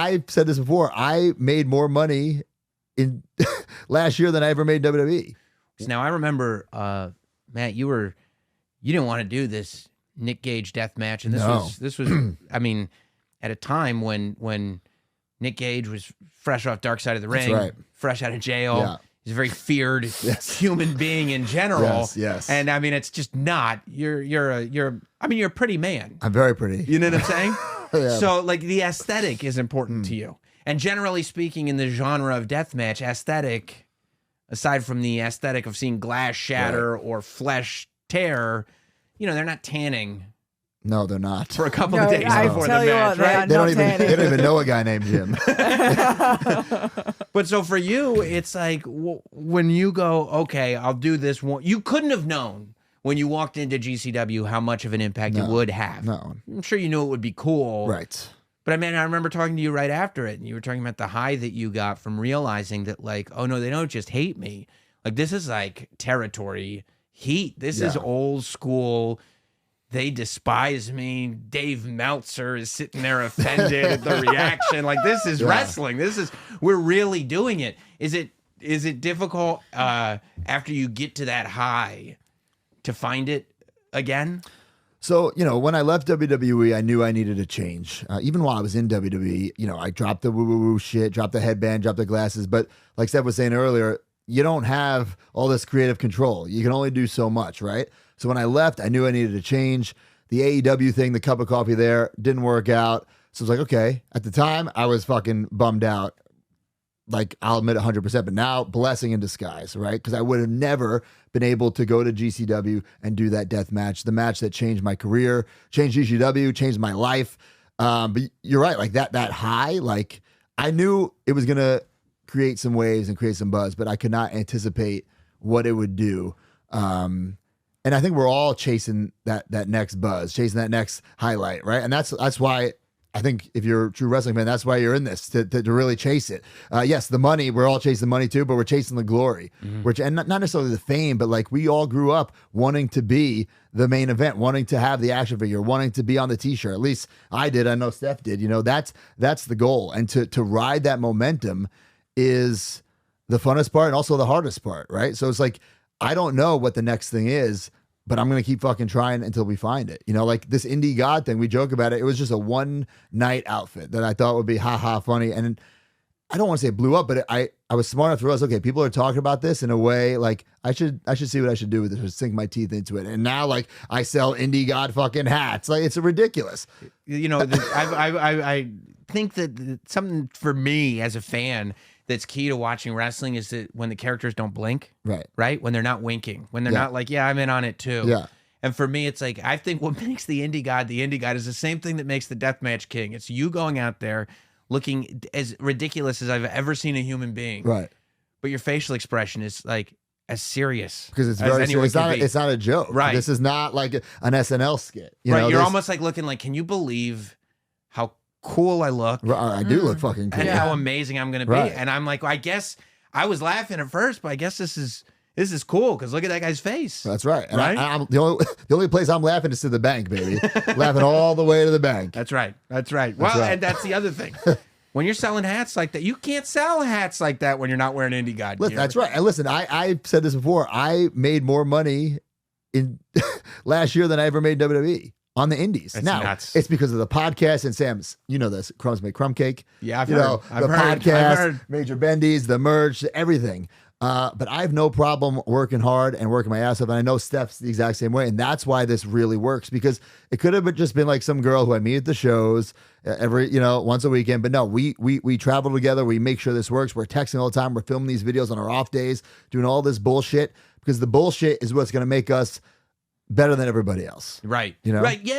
I said this before. I made more money in last year than I ever made in WWE. Now I remember, Matt, you didn't want to do this Nick Gage death match, and this was I mean, at a time when Nick Gage was fresh off Dark Side of the Ring, fresh out of jail. Yeah. He's a very feared human being in general. Yes. And I mean, it's just not. You're a pretty man. I'm very pretty. You know what I'm saying? Yeah. So like the aesthetic is important to you. And generally speaking, in the genre of deathmatch, aesthetic, aside from the aesthetic of seeing glass shatter or flesh tear, they're not tanning. No, they're not. For a couple of days before the match, right? They don't even know a guy named Jim. But so for you, it's like when you go, okay, I'll do this one. You couldn't have known when you walked into GCW how much of an impact it would have. No. I'm sure you knew it would be cool. Right. But I mean, I remember talking to you right after it, and you were talking about the high that you got from realizing that, like, oh no, they don't just hate me. Like, this is like territory heat. This is old school. They despise me. Dave Meltzer is sitting there offended at the reaction. Like, this is wrestling. We're really doing it. Is it difficult after you get to that high to find it again? So, when I left WWE, I knew I needed a change. Even while I was in WWE, I dropped the woo-woo-woo shit, dropped the headband, dropped the glasses. But like Steph was saying earlier, you don't have all this creative control. You can only do so much, right? So when I left, I knew I needed a change. The AEW thing, the cup of coffee there, didn't work out. So I was like, okay. At the time, I was fucking bummed out. Like, I'll admit 100%, but now blessing in disguise, right? Because I would have never been able to go to GCW and do that death match, the match that changed my career, changed GCW, changed my life. But you're right, like that high, like I knew it was gonna create some waves and create some buzz, but I could not anticipate what it would do. And I think we're all chasing that next buzz, chasing that next highlight, right? And that's why I think if you're a true wrestling fan, that's why you're in this, to really chase it. Yes, the money, we're all chasing the money too, but we're chasing the glory, and not necessarily the fame, but like we all grew up wanting to be the main event, wanting to have the action figure, wanting to be on the t-shirt. At least I did. I know Steph did. That's the goal. And to ride that momentum is the funnest part and also the hardest part, right? So it's like, I don't know what the next thing is, but I'm going to keep fucking trying until we find it. Like this indie god thing, we joke about it. It was just a one night outfit that I thought would be funny. And I don't want to say it blew up, but I was smart enough to realize, okay, people are talking about this in a way like I should see what I should do with this, or sink my teeth into it. And now like I sell indie god fucking hats. Like it's ridiculous. I think that something for me as a fan that's key to watching wrestling is that when the characters don't blink, right? When they're not winking, when they're not like, yeah, I'm in on it too. Yeah. And for me, it's like, I think what makes the indie god is the same thing that makes the deathmatch king. It's you going out there looking as ridiculous as I've ever seen a human being. Right. But your facial expression is like as serious. Because it's very serious. It's not a joke. Right. This is not like an SNL skit. You're almost like looking like, can you believe how cool I look? I do look fucking cool. And how amazing I'm going to be. And I'm like, I guess I was laughing at first, but I guess this is cool because look at that guy's face. That's right. And I'm the only place I'm laughing is to the bank, baby. Laughing all the way to the bank. That's right. Well, and that's the other thing. When you're selling hats like that, you can't sell hats like that when you're not wearing indie god gear. That's right. And listen, I said this before. I made more money in last year than I ever made WWE. On the indies. That's now, nuts. It's because of the podcast and Sam's, this, Crumbs Make Crumb Cake. Yeah, I've heard. Podcast, Major Bendy's, the merch, everything. But I have no problem working hard and working my ass off. And I know Steph's the exact same way. And that's why this really works, because it could have just been like some girl who I meet at the shows every, once a weekend. But no, we travel together. We make sure this works. We're texting all the time. We're filming these videos on our off days, doing all this bullshit, because the bullshit is what's going to make us better than everybody else. Right. Right. Yeah.